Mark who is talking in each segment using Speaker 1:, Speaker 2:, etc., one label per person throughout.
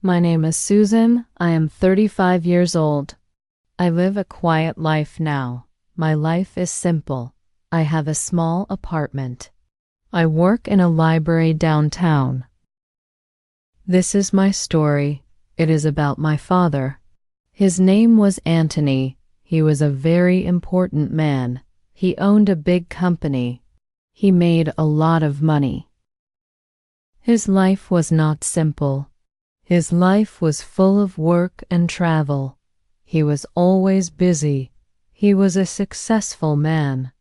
Speaker 1: My name is Susan. I am 35 years old. I live a quiet life now. My life is simple. I have a small apartment. I work in a library downtown. This is my story. It is about my father. His name was Anthony. He was a very important man. He owned a big company. He made a lot of money. His life was not simple. His life was full of work and travel. He was always busy. He was a successful man.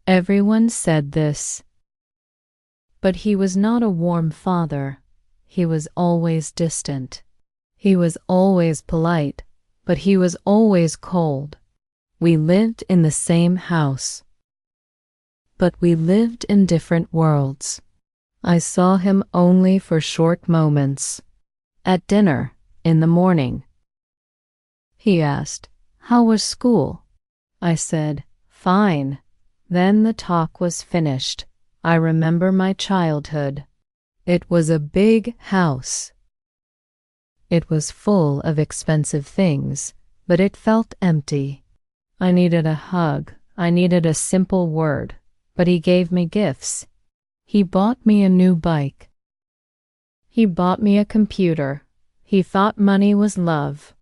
Speaker 1: Everyone said this. But he was not a warm father. He was always distant. He was always polite, but he was always cold. We lived in the same house, but we lived in different worlds. I saw him only for short moments. At dinner, in the morning, he asked, "How was school?" I said, "Fine." Then the talk was finished. I remember my childhood. It was a big house. It was full of expensive things, but it felt empty. I needed a hug. I needed a simple word, but he gave me gifts. He bought me a new bike. He bought me a computer. He thought money was love.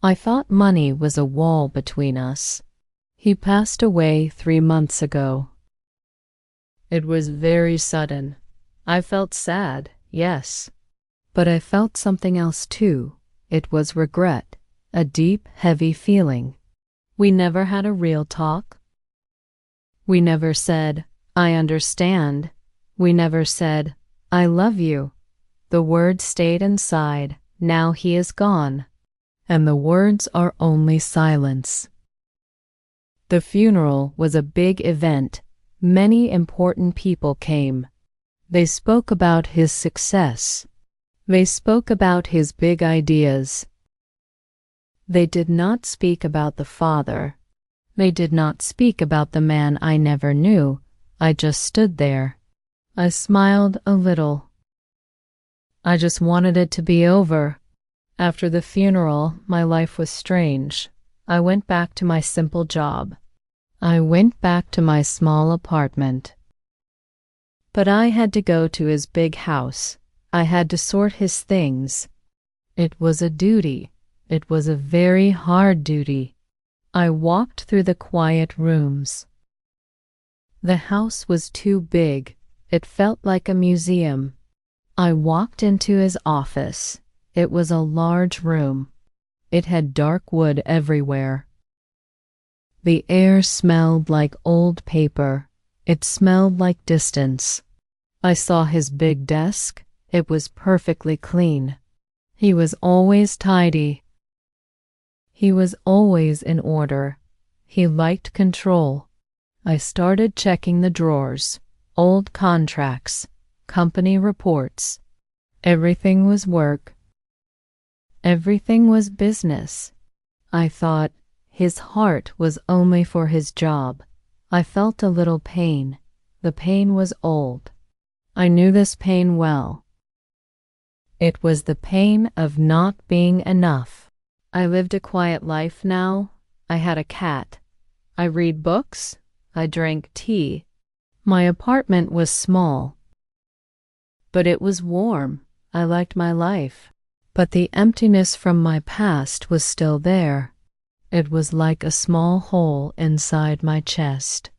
Speaker 1: I thought money was a wall between us. He passed away 3 months ago. It was very sudden. I felt sad, yes. But I felt something else too. It was regret, a deep, heavy feeling. We never had a real talk. We never said, "I understand." We never said, "I love you." The words stayed inside. Now he is gone, and the words are only silence. The funeral was a big event. Many important people came. They spoke about his success. They spoke about his big ideas. They did not speak about the father. They did not speak about the man I never knew. I just stood there. I smiled a little. I just wanted it to be over. After the funeral, my life was strange. I went back to my simple job. I went back to my small apartment. But I had to go to his big house. I had to sort his things. It was a duty. It was a very hard duty. I walked through the quiet rooms. The house was too big. It felt like a museum. I walked into his office. It was a large room. It had dark wood everywhere. The air smelled like old paper. It smelled like distance. I saw his big desk. It was perfectly clean. He was always tidy. He was always in order. He liked control. I started checking the drawers, old contracts, company reports. Everything was work. Everything was business. I thought his heart was only for his job. I felt a little pain. The pain was old. I knew this pain well. It was the pain of not being enough. I lived a quiet life now. I had a cat. I read books. I drank tea. My apartment was small, but it was warm. I liked my life. But the emptiness from my past was still there. It was like a small hole inside my chest.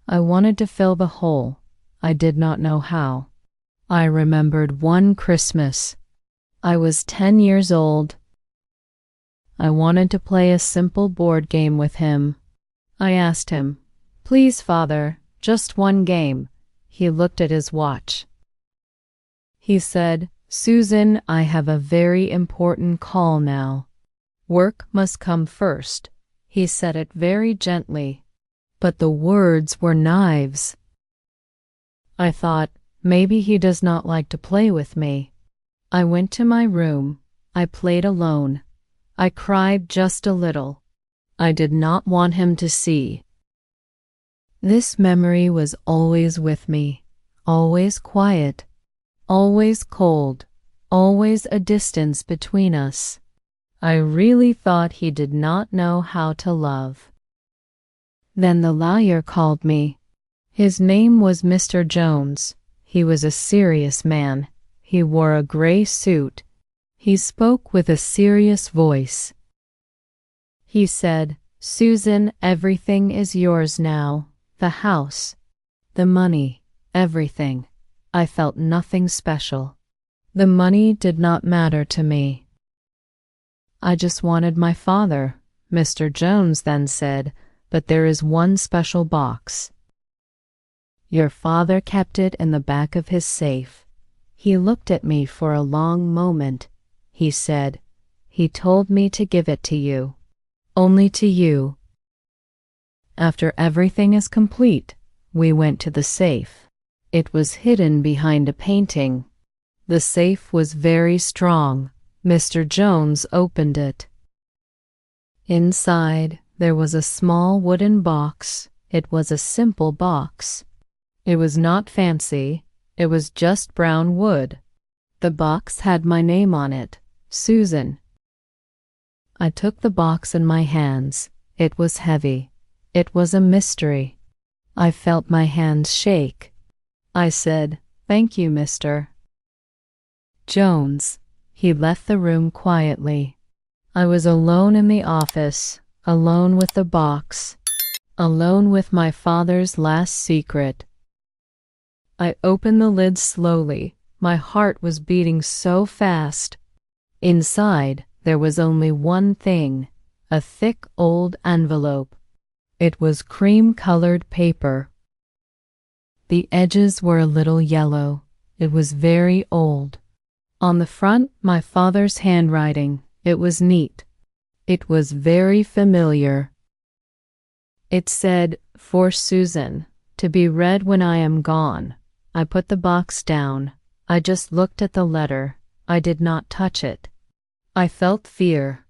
Speaker 1: I wanted to fill the hole. I did not know how. I remembered one Christmas. I was 10 years old. I wanted to play a simple board game with him. I asked him, "Please, Father, just one game." He looked at his watch. He said, "Susan, I have a very important call now. Work must come first." He said it very gently, but the words were knives. I thought, maybe he does not like to play with me. I went to my room. I played alone. I cried just a little. I did not want him to see. This memory was always with me, always quiet, always cold. always a distance between us. I really thought he did not know how to love. Then the lawyer called me. His name was Mr. Jones. He was a serious man. He wore a gray suit. He spoke with a serious voice. He said, "Susan, everything is yours now. The house, the money, everything." I felt nothing special. The money did not matter to me. I just wanted my father. Mr. Jones then said, "But there is one special box." Your father kept it in the back of his safe. He looked at me for a long moment. He said, "He told me to give it to you. Only to you." After everything is complete, we went to the safe. It was hidden behind a painting. The safe was very strong. Mr. Jones opened it. Inside, there was a small wooden box. It was a simple box. It was not fancy. It was just brown wood. The box had my name on it, Susan. I took the box in my hands. It was heavy. It was a mystery. I felt my hands shake. I said, "Thank you, Mr. Jones." He left the room quietly. I was alone in the office, alone with the box, alone with my father's last secret. I opened the lid slowly. My heart was beating so fast. Inside, there was only one thing, a thick old envelope. It was cream-colored paper. The edges were a little yellow. It was very old. On the front, my father's handwriting. It was neat. It was very familiar. It said, "For Susan, to be read when I am gone." I put the box down. I just looked at the letter. I did not touch it. I felt fear.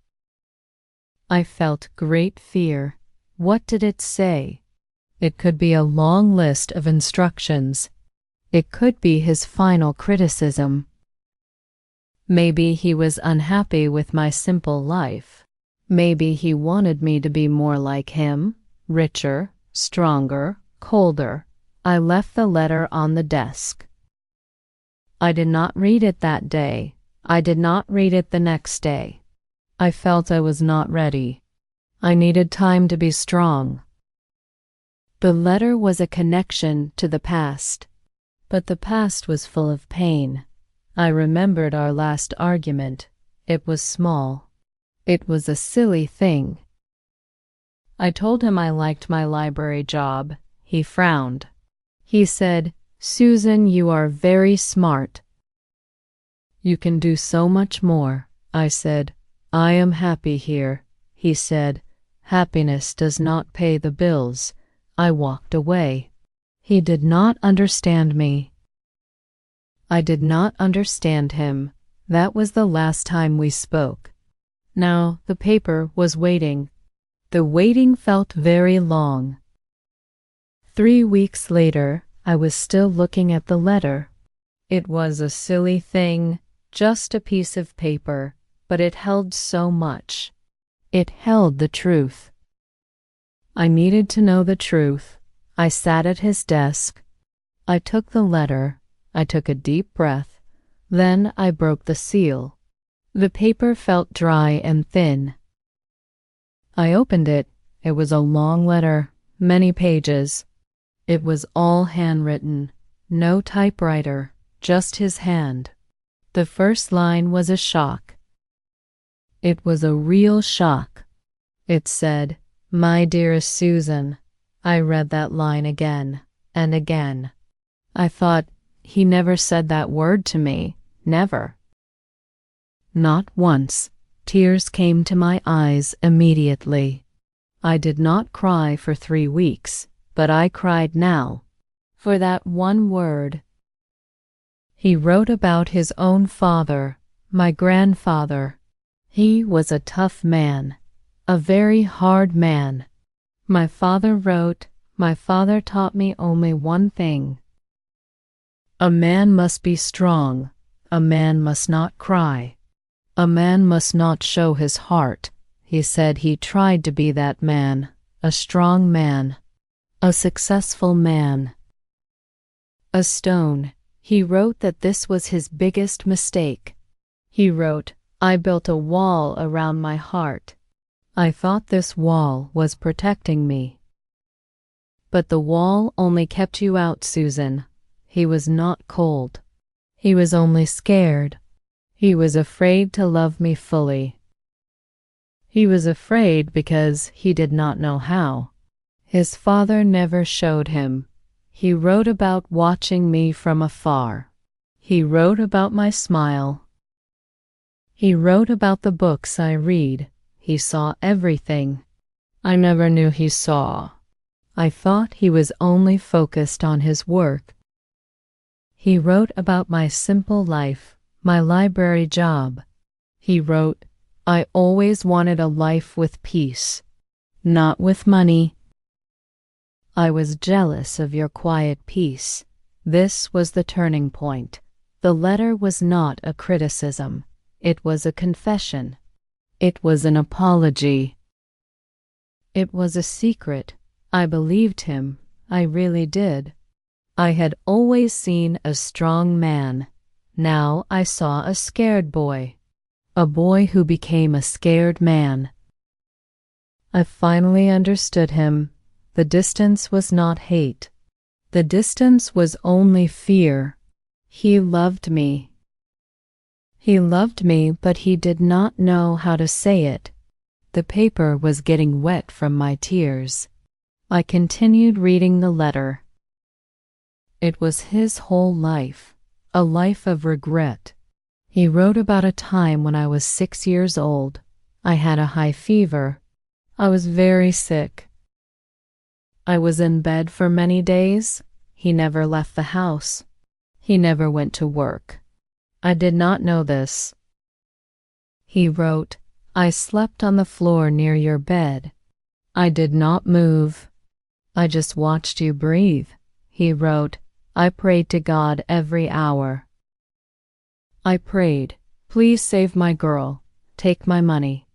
Speaker 1: I felt great fear. What did it say? It could be a long list of instructions. It could be his final criticism. Maybe he was unhappy with my simple life. Maybe he wanted me to be more like him, richer, stronger, colder. I left the letter on the desk. I did not read it that day. I did not read it the next day. I felt I was not ready. I needed time to be strong. The letter was a connection to the past, but the past was full of pain. I remembered our last argument. It was small. It was a silly thing. I told him I liked my library job. He frowned. He said, "Susan, you are very smart. You can do so much more." I said, "I am happy here." He said, "Happiness does not pay the bills." I walked away. He did not understand me. I did not understand him. That was the last time we spoke. Now the paper was waiting. The waiting felt very long. 3 weeks later, I was still looking at the letter. It was a silly thing, just a piece of paper, but it held so much. It held the truth. I needed to know the truth. I sat at his desk. I took the letter. I took a deep breath. Then I broke the seal. The paper felt dry and thin. I opened it. It was a long letter, many pages. It was all handwritten, no typewriter, just his hand. The first line was a shock. It was a real shock. It said, "My dearest Susan." I read that line again and again. I thought, he never said that word to me, never. Not once. Tears came to my eyes immediately. I did not cry for 3 weeks, but I cried now, for that one word. He wrote about his own father, my grandfather. He was a tough man, a very hard man. My father wrote, "My father taught me only one thing. A man must be strong, A man must not cry. A man must not show his heart. He said he tried to be that man, a strong man, a successful man. A stone. He wrote that this was his biggest mistake. He wrote, "I built a wall around my heart. I thought this wall was protecting me." But the wall only kept you out, Susan. He was not cold. He was only scared. He was afraid to love me fully. He was afraid because he did not know how. His father never showed him. He wrote about watching me from afar. He wrote about my smile. He wrote about the books I read. He saw everything. I never knew he saw. I thought he was only focused on his work. He wrote about my simple life, my library job. He wrote, "I always wanted a life with peace, not with money. I was jealous of your quiet peace." This was the turning point. The letter was not a criticism. It was a confession. It was an apology. It was a secret. I believed him. I really did. I had always seen a strong man. Now I saw a scared boy. A boy who became a scared man. I finally understood him. The distance was not hate. The distance was only fear. He loved me. He loved me, but he did not know how to say it. The paper was getting wet from my tears. I continued reading the letter. It was his whole life, a life of regret. He wrote about a time when I was 6 years old. I had a high fever. I was very sick. I was in bed for many days. He never left the house. He never went to work. I did not know this. He wrote, "I slept on the floor near your bed. I did not move. I just watched you breathe." He wrote, "I prayed to God every hour. I prayed, please save my girl, take my money,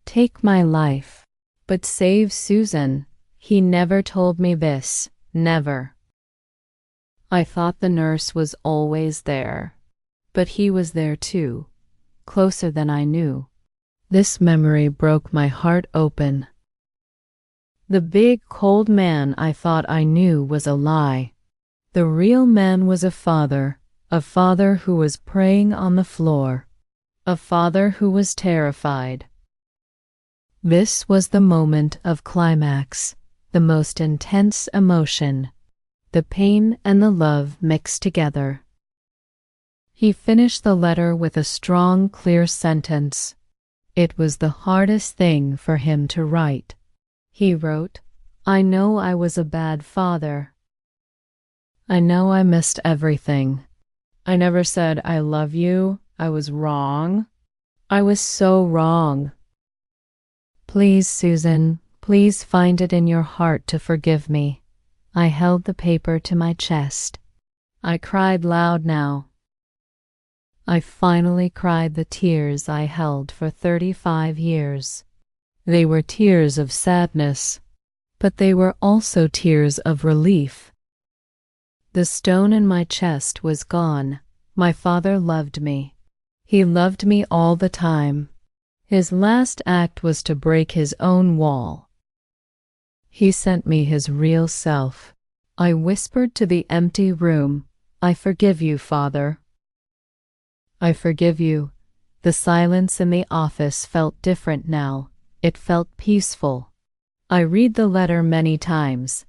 Speaker 1: take my life, but save Susan." He never told me this, never. I thought the nurse was always there, but he was there too, closer than I knew. This memory broke my heart open. The big, cold man I thought I knew was a lie. The real man was a father who was praying on the floor, a father who was terrified. This was the moment of climax, the most intense emotion, the pain and the love mixed together. He finished the letter with a strong, clear sentence. It was the hardest thing for him to write. He wrote, "I know I was a bad father. I know I missed everything. I never said I love you. I was wrong. I was so wrong. Please, Susan, please find it in your heart to forgive me." I held the paper to my chest. I cried loud now. I finally cried the tears I held for 35 years. They were tears of sadness, but they were also tears of relief. The stone in my chest was gone. My father loved me. He loved me all the time. His last act was to break his own wall. He sent me his real self. I whispered to the empty room, "I forgive you, Father. I forgive you." The silence in the office felt different now. It felt peaceful. I read the letter many times.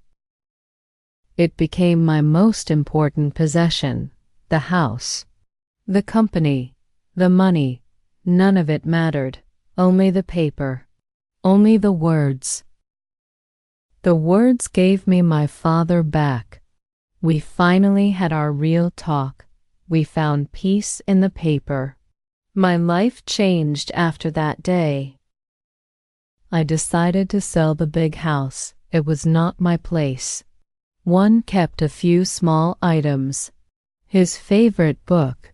Speaker 1: It became my most important possession, the house, the company, the money. None of it mattered, only the paper, only the words. The words gave me my father back. We finally had our real talk. We found peace in the paper. My life changed after that day. I decided to sell the big house. It was not my place. One kept a few small items. His favorite book,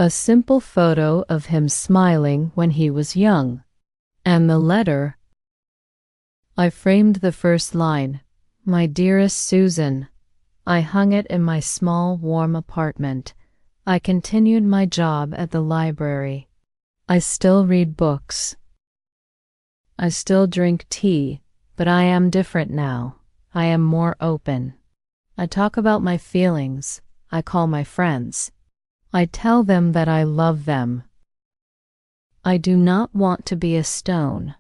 Speaker 1: A simple photo of him smiling when he was young. And the letter. I framed the first line, "My dearest Susan." I hung it in my small, warm apartment. I continued my job at the library. I still read books. I still drink tea, but I am different now. I am more open. I talk about my feelings. I call my friends. I tell them that I love them. I do not want to be a stone.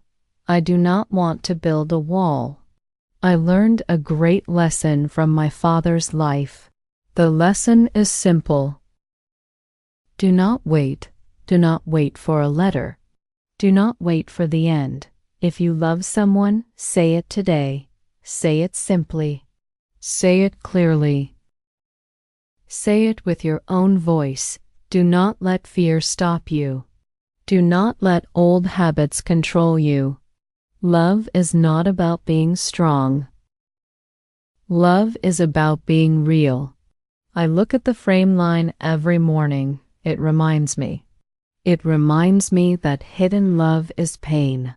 Speaker 1: I do not want to build a wall. I learned a great lesson from my father's life. The lesson is simple. Do not wait. Do not wait for a letter. Do not wait for the end. If you love someone, say it today. Say it simply. Say it clearly. Say it with your own voice. Do not let fear stop you. Do not let old habits control you. Love is not about being strong. Love is about being real. I look at the frame line every morning. It reminds me. It reminds me that hidden love is pain.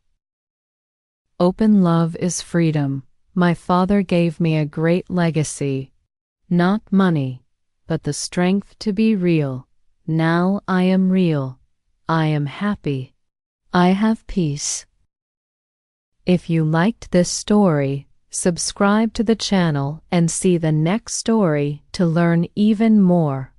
Speaker 1: Open love is freedom. My father gave me a great legacy. Not money, but the strength to be real. Now I am real. I am happy. I have peace. If you liked this story, subscribe to the channel and see the next story to learn even more.